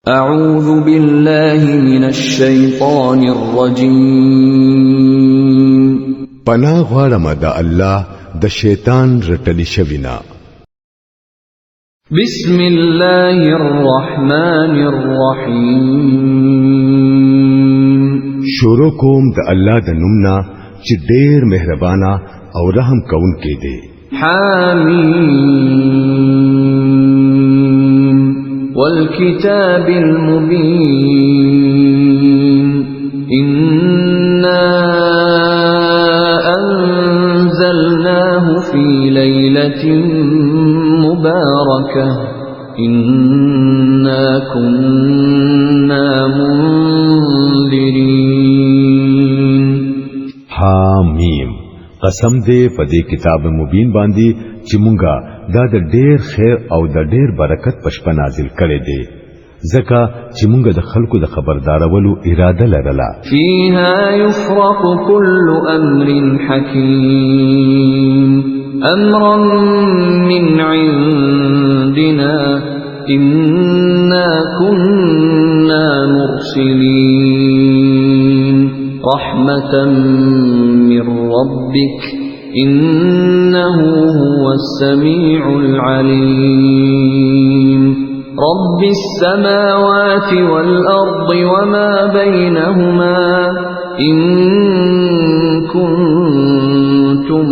أعوذ بالله من الشيطان الرجيم پناه غواړم د الله د شیطان رټلی شوینا. بسم الله الرحمن الرحيم شروع کوم د الله د نومنا چې ډېر مهربانا او رحم کوونکی دی. حمیم والكتاب المبين إنا أنزلناه في ليلة مباركة إنا كنا منذرين. حمیم قسم دې په دې کتاب مبین باندې چې مونږه دا د ډېر خیر او د ډېر برکت پښپا نازل کړي دي ځکه چې مونږه د خلکو د خبردارولو اراده لرله. فيها يفرق كل أمر حكيم أمرا من عندنا إنا كنا مرسلين رحمة من ربك إنه هو السميع العليم رب السماوات والأرض وما بينهما إن كنتم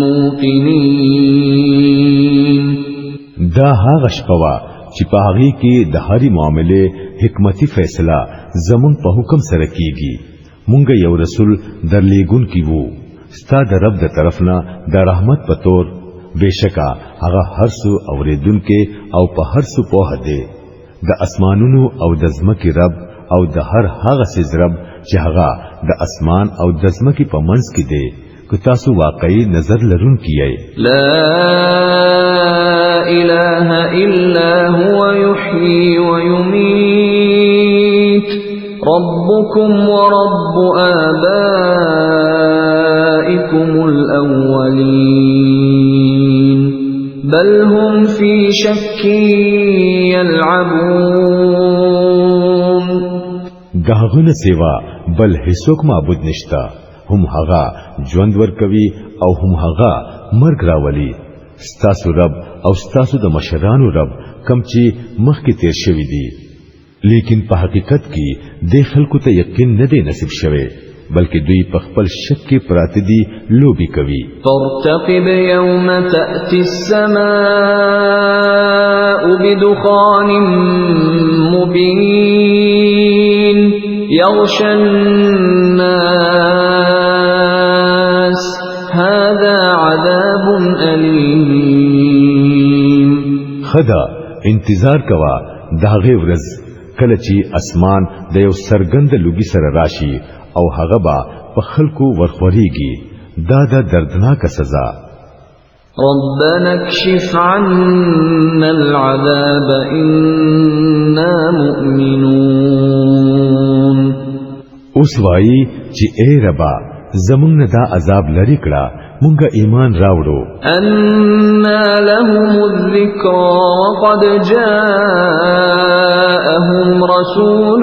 موقنين. دا هغه شپه چې په هغه کې د هرې معاملې حکمتي فیصله زمون په حکم سره کیږي. مونږ یو رسول درلېګون کیوو ستا د رب د طرفنا د رحمت په تور بشکا هغه هرڅو اوریدونکو او په هرڅو په هده د اسمانونو او د زمکي رب او د هر هغه سیز رب چې هغه د اسمان او د زمکي په منځ کې دی. که تاسو واقعي نظر لرون کیای لا اله الا هو يحيي ويميت ربكم ورب آبائكم الأولين بل هم في شك يلعبون. داغونه سیوا بل هیڅوک معبود نشتا، هم هغه ژوند ورکوي او هم هغه مرګ راولي. ستاسو رب او ستاسو د مشرانو رب کم چې مخکې تیر شوی دی، لیکن په حقیقت کې د خلکو ته یقین نه دی نصیب شوی بلکې دوی په خپل شک کې پراته دي لوبي کوي. فارتقب يوم تأتي السماء بدخان مبين يغشى الناس هذا عذاب أليم. خدا انتظار کوا داغه ورځ کله چې اسمان د یو سرګند لوګي سره راشي او هغه با په خلکو ورخوريږي. دا د دردناک سزا. ربنا اكشف عنا العذاب إنا مؤمنون. اوس وایي چې اے ربا زمونږ دا عذاب لري کړه مونږه ایمان راوړو. أنا لهم الذكرى وقد جاءهم رسول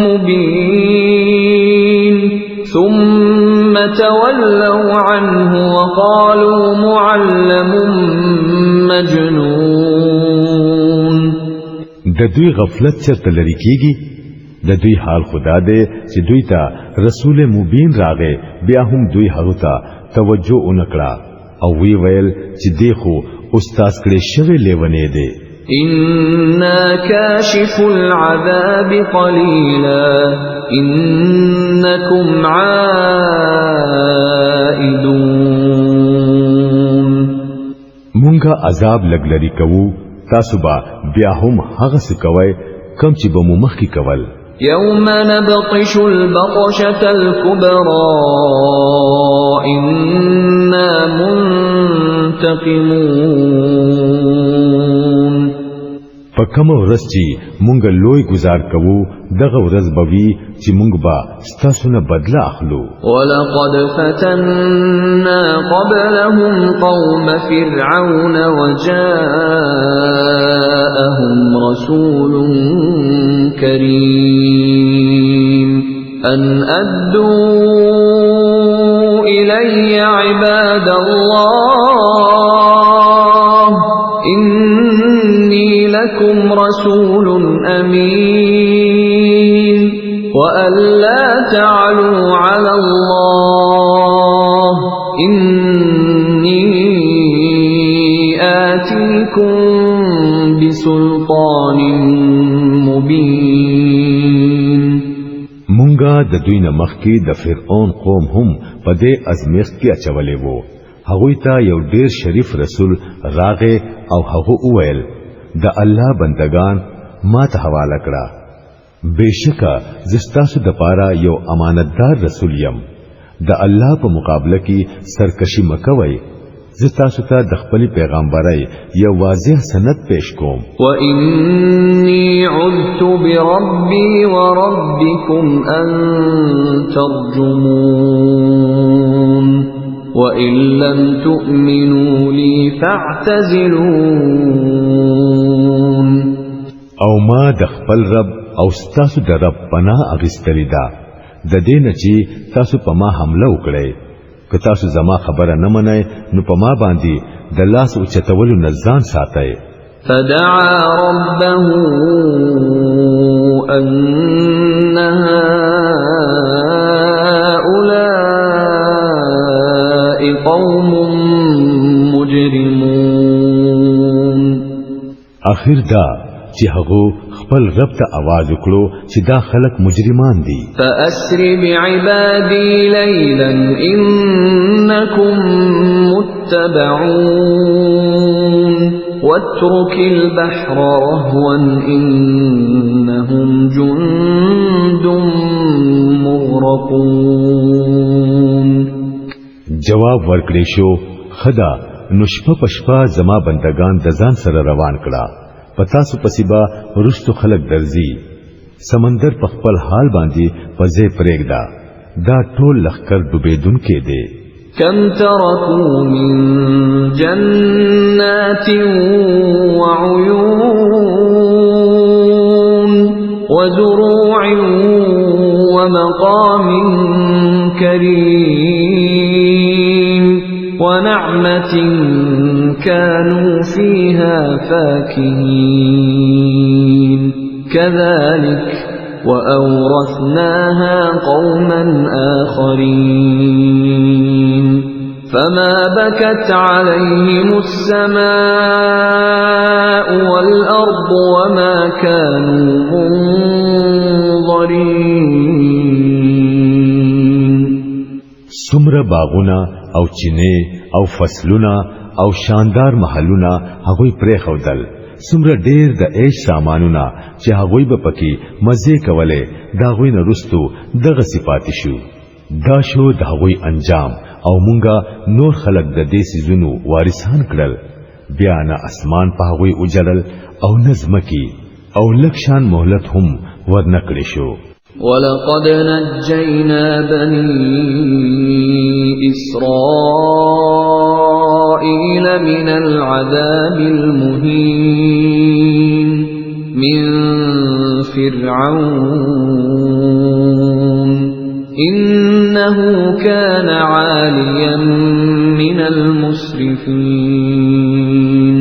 مبين ثم تولوا عنه وقالوا معلم مجنون. د دوی غفلت چرته لري کیږي. د دوی حال خدا دې چې دوی ته رسول مبین راغې بیا هم دوی هغه ته توجه ونکړه او وی ویل چې دی خو استاد کړي شوی لیونی دی. إنا كاشف العذاب قليلا إنكم عائدون. مونږه عذاب لګلري کوو تاسو به بیا هم هغه څه کوي کم چې به مو مخکې کول. يوم نبطش البطشة الكبرى إنا منتقمون. فکم ورځ چې مونږ لوی گزار کوو دغه ورځ به وي چې مونږ به ستاسو نه بدله اخلو. ولقد فتنا قبلهم قوم فرعون وجاء جاءهم رسول كريم أن أدوا إلي عباد الله إني لكم رسول أمين وأن لا تعلوا على الله إني آتيكم بسلطان مبين. مونږه د دوی نه مخکې د فرعون قوم هم په دې ازمیښت کې اچولې وو. هغوی ته یو ډیر شریف رسول راغې او هغه وویل د الله بندگان ما ته حواله کړه. بشکه زستاسو د پاره یو امانتدار رسول یم. د الله په مقابله کې سرکشي مکوئ. زستاسو ته د خپل پیغمبرای یو واضح سند پیش کوم. وإني عذت بربي وربكم أن ترجمون وإن لم تؤمنوا لي فاعتزلون. او ما د خپل رب او ستاسو د رب پناه اغستلی دا د دې نه چې تاسو په ما حمله وکړئ. که تاسو زما خبره نه منئ نو په ما باندې د لاس او چتولو نه ځان ساتئ. فدعا ربه أن هؤلاء قوم مجرمون. اخر دا چې هغه خپل رب ته आवाज وکړو چې دا خلک مجرمان دي. فأسر بعبادي ليلا إنكم متبعون واترك البحر رهوا إنهم جند مغرقون. جواب ورکړې شو خدا نشپه پشپا زما بندگان د ځان سره روان کړه. پتاسو پسیبا رستو خلق درزی. سمندر په خپل حال باندې پځې پرېږدا. دا ټول لخر ډوبېدون کې دي. كم تركوا من جنات وعيون وزروع ومقام كريم ونعمة كانوا فيها فاكهين كذلك وأورثناها قوما آخرين فما بكت عليهم السماء والأرض وما كانوا منظرين. سمر باغونا او چینه او فصلونه او شاندار محلونه هغوی پرې خودل. سمره ډیر د عيش سامانونه چې هغوی به پکې مزه کوله دا غوی نه رستو دغه صفات شو. دا شو د هغوی انجام او مونږه نور خلق د دې سيزونو وارثان کړل. بیا نه اسمان په هغوی اوجړل او نظم کی او لکشان مهلت هم ورنکړې شو. ولقد نجينا بني إسرائيل من العذاب المهين من فرعون إنه كان عاليا من المسرفين.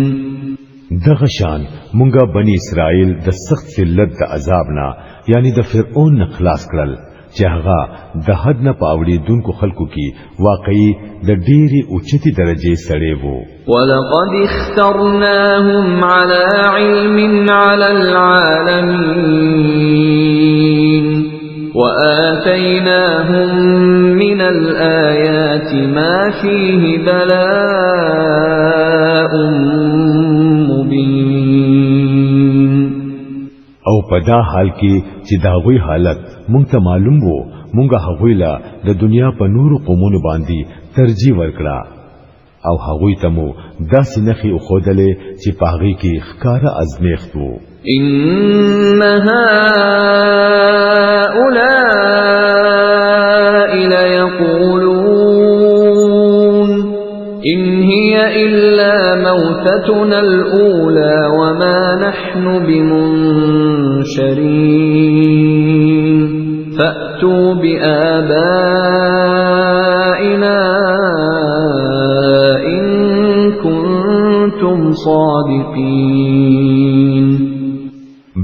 دغشان مونږه بني اسرائيل د سخت ذلت د عذابنا یعنی د فرعون نه خلاص کړل چې هغه د حد نه پاوړېدونکو خلکو کې واقعي د ډېری اوچتي درجه سړی وو. ولقد اخترناهم على علم على العالمين وآتيناهم من الآيات ما فيه بلاء مبين. او په دا حال کې چې دا غوي حالت مونږ ته معلوم وو مونږ هغوی لا د دنیا په نورو قومونو باندې ترجیح ورکړه او هغوی ته مو داسې نخي خودلې چې پاغي کې ښکارا ازمیخت وو. إن هؤلاء ليقولون إن هي إلا موت موتتنا الأولى وما نحن بمنشرين فأتوا بآبائنا إن كنتم صادقين.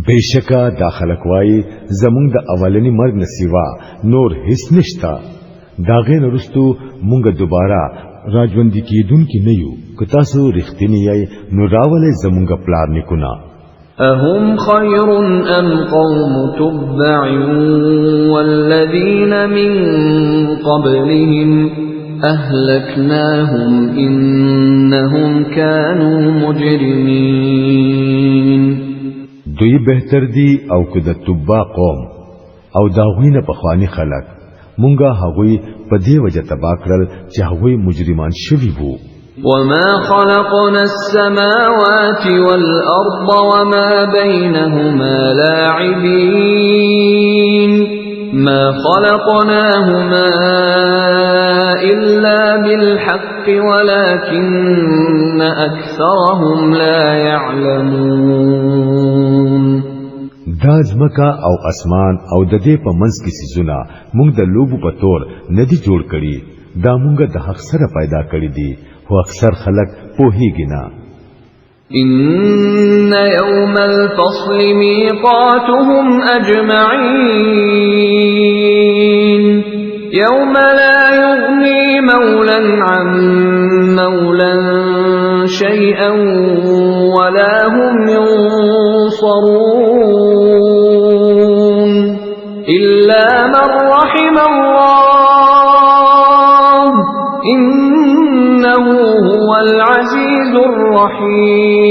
بیشکا دا خلق وای زمونږ د اولنی مرګ نسیوا نور هیڅ نشتا داغه نرستو مونږ دوباره راجوندی کیدون کی نه یو کتا سو رښتینی یای نو راولې زمونږ پلار نکونا اهم خير ام قوم تبع والذين من قبلهم اهلكناهم انهم كانوا مجرمين. دوی بهتر دی او که د تبع قوم او داغوینه پخوانی خلق مونږه هغوی په دې وجه تبا کړل چې هغوی مجرمان شوي وو. وما خلقنا السماوات والأرض وما بينهما لاعبين ما خلقناهما إلا بالحق ولكن أكثرهم لا يعلمون. دا ځمکه او اسمان او د دې په منځ کې سيزونه موږ د لوبو په تور ندي جوړ کړي دا موږ د حق سره پیدا کړی دي خو اکثر خلک پوهیږي نه. إن يوم الفصل ميقاتهم أجمعين يوم لا يغني مولا عن مولا شيئا ولا هم ينصرون إلا من رحم الله إنه هو العزيز الرحيم.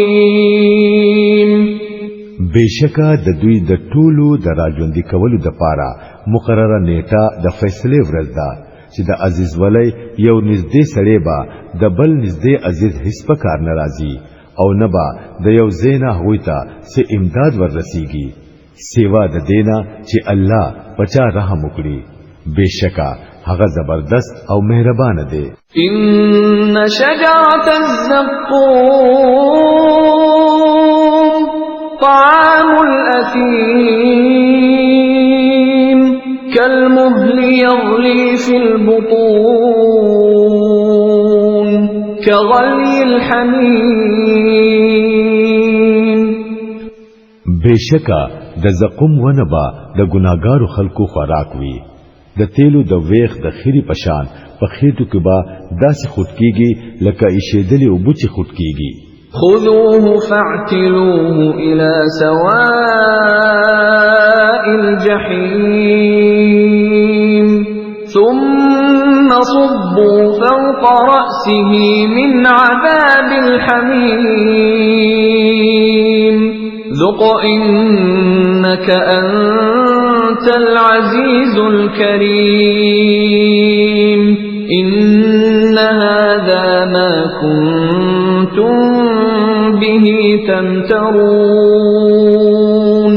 بشکا د دوی د ټولو د راجوندي کولو د پاره مقرره نیټه د فیصله ورځ ده چې د عزیز ولی یو نږدې سړی با د بل نږدې عزیز هیڅ په کار ناراضي او نه با د یو زینا هویتا سه امداد ورسیږي سیوا د دینا چې الله پچا رحم وکړي بشکا هغه زبردست او مهربان دی. ان شجرة الزقوم طعام الأثيم كالمهل يغلي في البطون كغلي الحميم. بشکا د زقوم ونبا د ګناګارو خلکو خوراک وي د تیلو د ویخ د خيري پشان په خېټو کې با داسې خټکیږي لکه ایشېدلې او بوچي خټکیږي. خذوه فاعتلوه إلى سواء الجحيم ثم صبوا فوق رأسه من عذاب الحميم ذق إنك أنت العزيز الكريم إن هذا ما كنتم به تمترون.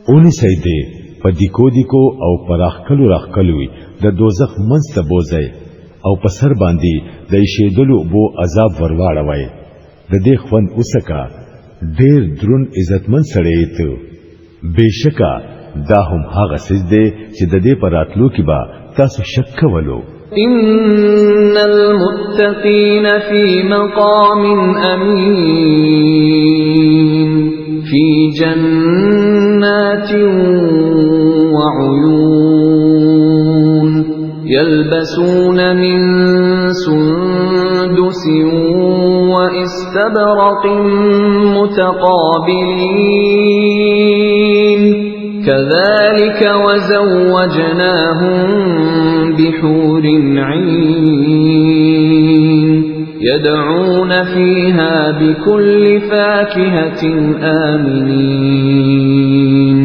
اونی سیده پا دیکو او پراخکلو راخکلوی د دوزخ منست بوزی او پسر باندی د ایشیدلو بو عذاب ورواړوي د دې خوند اوسکا ډیر درون عزتمن سړی ته بشکا دا هم هغه سجده چې د دې پراتلو کې با تاسو شک کولو. إن المتقين في مقام أمين في جنات وعيون يلبسون من سندس وإستبرق متقابلين كذلك وزوجناهم بحور عين يدعون فيها بكل فاكهة آمنين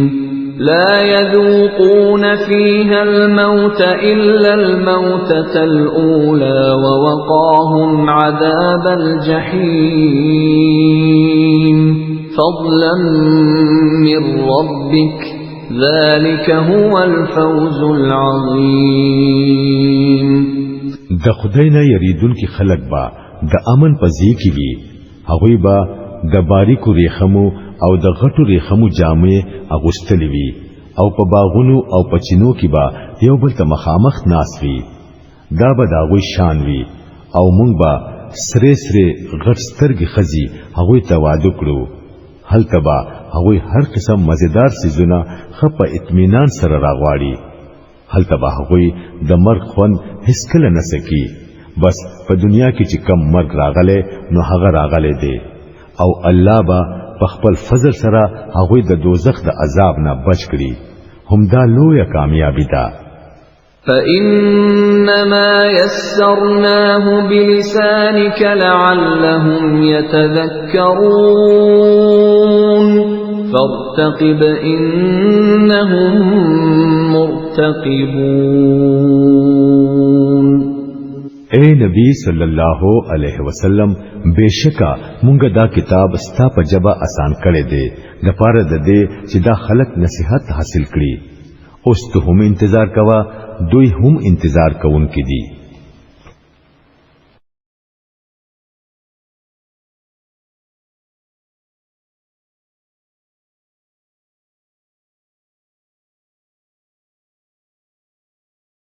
لا يذوقون فيها الموت إلا الموتة الأولى ووقاهم عذاب الجحيم فضلا من ربك ذلك هو الفوز العظيم. د خدای نه یریدون کی خلق با د امن پزی کی وی هغوی با د باریکو ریخمو او د غټو ریخمو جامې اغوستلې وي او په باغونو او په چینو کې با یو بل ته مخامخ ناس وي دا به د هغوی شان وي او مونږ با سره سره غټ سترګې خزي هغوی ته وعده کړو هلته با هغوی هر قسم مزیدار سيزونه خپه اطمینان سره راغواړي هلته به هغوی د مرګ خوند هیڅ کله نه سکی بس په دنیا کې چې کم مرګ راغله نو هغه راغله دی او الله با په خپل فضل سره هغوی د دوزخ د عذاب نه بچ کړي همدا لویه کامیابی ده فإنما يسرناه بلسانك لعلهم يتذكرون فارتقب إنهم مرتقبون اے نبی صلی الله علیه وسلم بشکا مونږه دا کتاب ستا په جبا آسان کړي دي د پاره د دې چې دا خلق نصيحت حاصل کړي اوس ته هم انتظار کوا دوی هم انتظار کوونکې دي